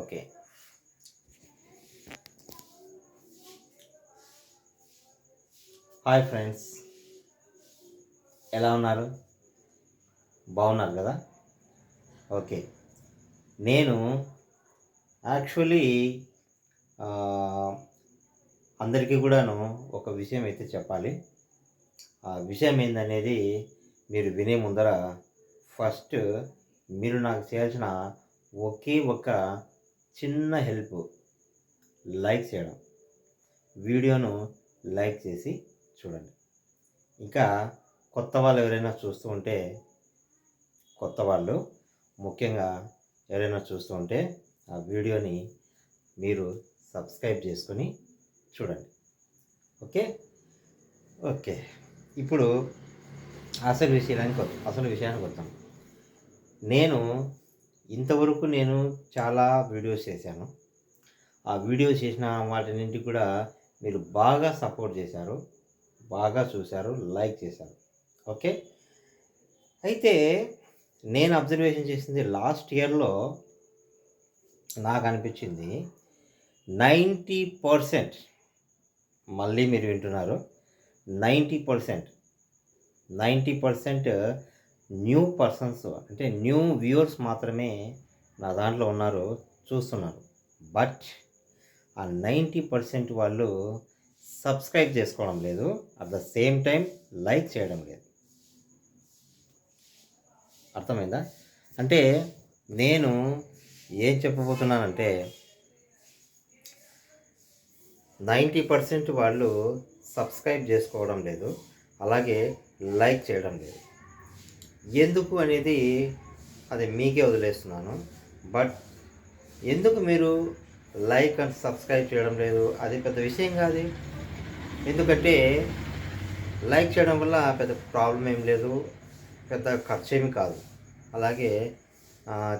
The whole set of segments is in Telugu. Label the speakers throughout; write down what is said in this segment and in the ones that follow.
Speaker 1: ఓకే. హాయ్ ఫ్రెండ్స్, ఎలా ఉన్నారు? బాగున్నారు కదా? ఓకే. నేను యాక్చువల్లీ అందరికీ కూడాను ఒక విషయం అయితే చెప్పాలి. ఆ విషయం ఏందనేది మీరు వినే ముందర ఫస్ట్ మీరు నాకు చేయాల్సిన ఒకే ఒక చిన్న హెల్ప్, లైక్ చేయడం. వీడియోను లైక్ చేసి చూడండి. ఇంకా కొత్త వాళ్ళు ఎవరైనా చూస్తూ ఉంటే, కొత్త వాళ్ళు ముఖ్యంగా ఎవరైనా చూస్తూ ఉంటే ఆ వీడియోని మీరు సబ్స్క్రైబ్ చేసుకొని చూడండి. ఓకే. ఓకే. ఇప్పుడు అసలు విషయానికి వద్దాం. నేను ఇంతవరకు చాలా వీడియోస్ చేశాను. ఆ వీడియోస్ చేసిన వాటన్నింటికి కూడా మీరు బాగా సపోర్ట్ చేశారు, బాగా చూశారు, లైక్ చేశారు. ఓకే. అయితే నేను అబ్జర్వేషన్ చేసింది లాస్ట్ ఇయర్‌లో నాకు అనిపించింది 90%, మళ్ళీ మీరు వింటున్నారు, 90% 90% న్యూ పర్సన్స్, అంటే న్యూ వ్యూవర్స్ మాత్రమే నా దాంట్లో ఉన్నారు, చూస్తున్నారు. బట్ ఆ 90% వాళ్ళు సబ్స్క్రైబ్ చేసుకోవడం లేదు, at the same time like చేయడం లేదు. అర్థమైందా? అంటే నేను ఏం చెప్పబోతున్నానంటే 90% వాళ్ళు సబ్స్క్రైబ్ చేసుకోవడం లేదు, అలాగే లైక్ చేయడం లేదు. ఎందుకు అనేది అది మీకే వదిలేస్తున్నాను. బట్ ఎందుకు మీరు లైక్ అండ్ సబ్స్క్రైబ్ చేయడం లేదు, అది పెద్ద విషయం కాదు. ఎందుకంటే లైక్ చేయడం వల్ల పెద్ద ప్రాబ్లం ఏం లేదు, పెద్ద ఖర్చు ఏమి కాదు. అలాగే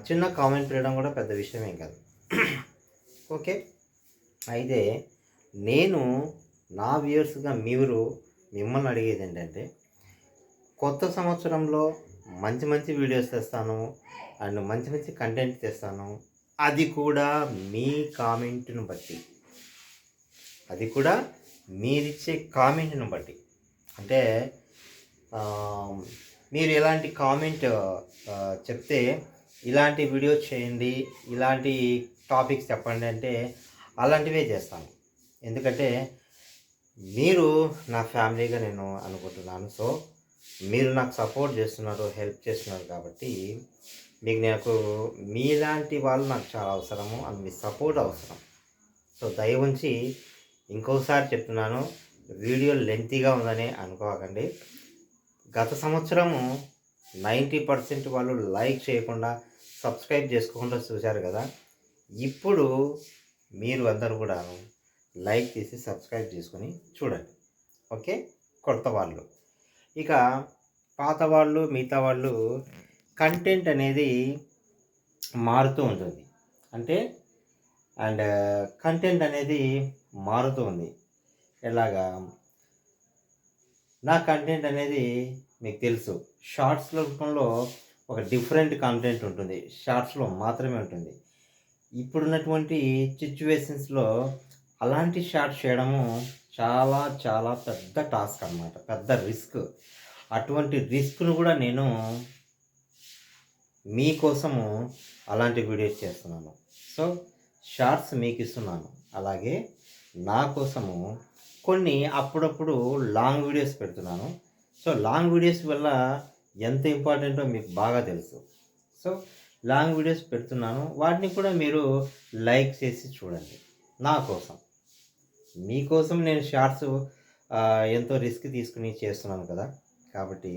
Speaker 1: చిన్న కామెంట్ చేయడం కూడా పెద్ద విషయం ఏం కాదు. ఓకే. అయితే నేను నా వ్యూయర్స్గా మిమ్మల్ని అడిగేది ఏంటంటే, కొత్త సంవత్సరంలో మంచి మంచి వీడియోస్ తెస్తాను అండ్ మంచి మంచి కంటెంట్ తెస్తాను. అది కూడా మీ కామెంట్ను బట్టి, అది కూడా మీరిచ్చే కామెంట్ను బట్టి. అంటే మీరు ఎలాంటి కామెంట్ చెప్తే ఇలాంటి వీడియోస్ చేయండి, ఇలాంటి టాపిక్స్ చెప్పండి అంటే అలాంటివే చేస్తాను. ఎందుకంటే మీరు నా ఫ్యామిలీగా నేను అనుకుంటున్నాను. సో మీరు నాకు సపోర్ట్ చేస్తున్నారు, హెల్ప్ చేస్తున్నారు కాబట్టి నాకు మీలాంటి వాళ్ళు నాకు చాలా అవసరము, అండ్ మీ సపోర్ట్ అవసరం. సో దయ ఉంచి ఇంకోసారి చెప్తున్నాను, వీడియో లెంతీగా ఉందని అనుకోకండి. గత సంవత్సరము 90% వాళ్ళు లైక్ చేయకుండా, సబ్స్క్రైబ్ చేసుకోకుండా చూశారు కదా. ఇప్పుడు మీరు అందరూ కూడా లైక్ చేసి సబ్స్క్రైబ్ చేసుకొని చూడండి. ఓకే. కొత్త వాళ్ళు, ఇక పాత వాళ్ళు, మిగతా వాళ్ళు కంటెంట్ అనేది మారుతూ ఉంటుంది. అంటే కంటెంట్ అనేది మారుతూ ఉంది. ఎలాగా? నా కంటెంట్ అనేది మీకు తెలుసు, షార్ట్స్ రూపంలో ఒక డిఫరెంట్ కంటెంట్ ఉంటుంది, షార్ట్స్లో మాత్రమే ఉంటుంది. ఇప్పుడున్నటువంటి సిచ్యువేషన్స్లో అలాంటి షార్ట్స్ చేయడము చాలా చాలా పెద్ద టాస్క్ అన్నమాట, పెద్ద రిస్క్. అటువంటి రిస్క్ను కూడా నేను మీకోసము అలాంటి వీడియోస్ చేస్తున్నాను. సో షార్ట్స్ మీకు ఇస్తున్నాను, అలాగే నా కోసము కొన్ని అప్పుడప్పుడు లాంగ్ వీడియోస్ పెడుతున్నాను. సో లాంగ్ వీడియోస్ వల్ల ఎంత ఇంపార్టెంటో మీకు బాగా తెలుసు. సో లాంగ్ వీడియోస్ పెడుతున్నాను, వాటిని కూడా మీరు లైక్ చేసి చూడండి. నా కోసం, మీకోసం నేను షార్ట్స్ ఎంతో రిస్క్ తీసుకుని చేస్తున్నాను కదా, కాబట్టి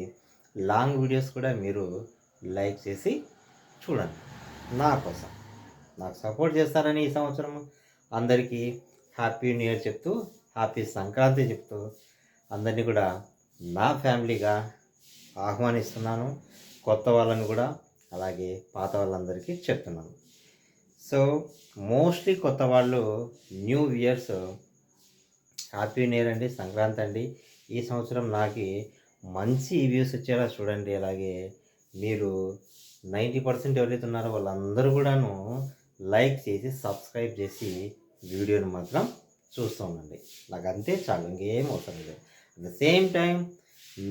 Speaker 1: లాంగ్ వీడియోస్ కూడా మీరు లైక్ చేసి చూడండి. నా కోసం నాకు సపోర్ట్ చేస్తారని ఈ సంవత్సరం అందరికీ హ్యాపీ న్యూ ఇయర్ చెప్తూ, హ్యాపీ సంక్రాంతి చెప్తూ అందరినీ కూడా నా ఫ్యామిలీగా ఆహ్వానిస్తున్నాను. కొత్త వాళ్ళని కూడా అలాగే పాత వాళ్ళందరికీ చెప్తున్నాను. సో మోస్ట్లీ కొత్త వాళ్ళు, new years, happy new year అండి, సంక్రాంతి అండి. ఈ సంవత్సరం నాకు మంచి వ్యూస్ వచ్చేలా చూడండి, అలాగే మీరు 90% ఎవరైతే ఉన్నారో వాళ్ళందరూ కూడాను లైక్ చేసి సబ్స్క్రైబ్ చేసి వీడియోని మాత్రం చూస్తూ ఉండండి. నాకు అంతే చాలు, ఇంకేం అవసరం లేదు. అట్ ద సేమ్ టైం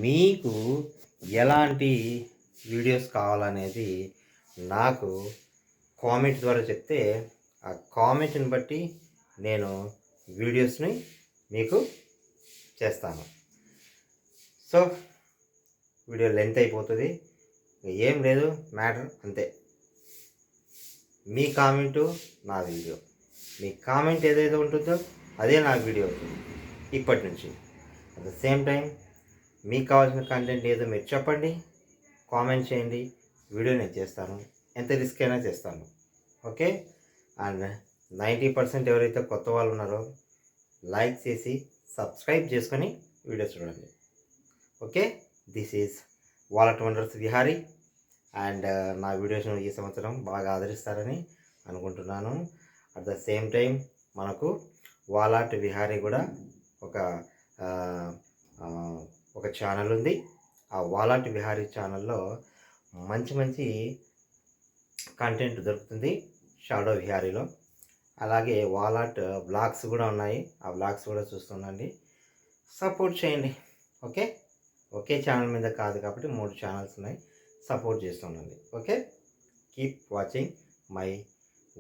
Speaker 1: మీకు ఎలాంటి వీడియోస్ కావాలనేది నాకు కామెంట్ ద్వారా చెప్తే ఆ కామెంట్ని బట్టి నేను వీడియోస్ని మీకు చేస్తాను. సో వీడియో లెంత్ అయిపోతుంది, ఏం లేదు, మ్యాటర్ అంతే. మీ కామెంటు నా వీడియో, మీ కామెంట్ ఏదైతే ఉంటుందో అదే నా వీడియో అవుతుంది ఇప్పటి నుంచి. అట్ ద సేమ్ టైం మీకు కావాల్సిన కంటెంట్ ఏదో మీరు చెప్పండి, కామెంట్ చేయండి, వీడియో నేను చేస్తాను, ఎంత రిస్క్ అయినా చేస్తాను. ఓకే. అండ్ 90% ఎవరైతే కొత్త వాళ్ళు ఉన్నారో లైక్ చేసి సబ్స్క్రైబ్ చేసుకొని వీడియో చూడండి. Okay. This is wallet wonders Vihari. And నా వీడియోస్ను ఈ సంవత్సరం బాగా ఆదరిస్తారని అనుకుంటున్నాను. అట్ ద సేమ్ టైం మనకు వాలాట్ విహారీ కూడా ఒక ఛానల్ ఉంది. ఆ వాలాట్ విహారీ ఛానల్లో మంచి మంచి కంటెంట్ దొరుకుతుంది షాడో విహారీలో. అలాగే వాలాట్ వ్లాగ్స్ కూడా ఉన్నాయి, ఆ వ్లాగ్స్ కూడా చూస్తుండండి, సపోర్ట్ చేయండి. ఓకే. ఒకే ఛానల్ మీద కాదు కాబట్టి 3 ఛానల్స్ ఉన్నాయి, సపోర్ట్ చేస్తుండండి. ఓకే. కీప్ వాచింగ్ మై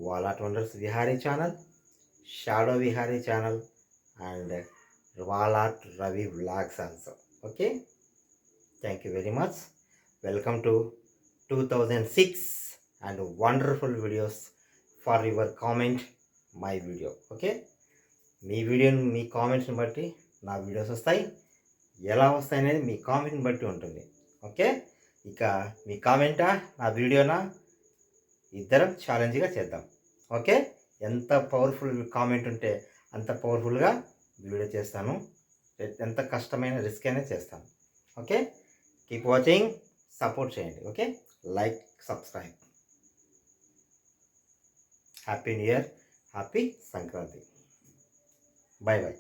Speaker 1: వాలాట్ wonders Vihari channel, shadow Vihari channel and వాలాట్ Ravi vlogs also. Okay. Thank you very much. Welcome to 2006 and wonderful videos for your comment my video. Okay. మీ వీడియోని, మీ కామెంట్స్ని బట్టి నా వీడియోస్ వస్తాయి. ఎలా వస్తాయి అనేది మీ కామెంట్ని బట్టి ఉంటుంది. ఓకే. ఇక మీ కామెంటా నా వీడియోనా, ఇద్దరం ఛాలెంజ్గా చేద్దాం. ఓకే. ఎంత పవర్ఫుల్ కామెంట్ ఉంటే అంత పవర్ఫుల్గా వీడియో చేస్తాను, ఎంత కష్టమైన రిస్క్ అయినా చేస్తాను. ఓకే. కీప్ వాచింగ్, సపోర్ట్ చేయండి. Okay. Like, subscribe. Happy new year, happy Sankranti. Bye bye.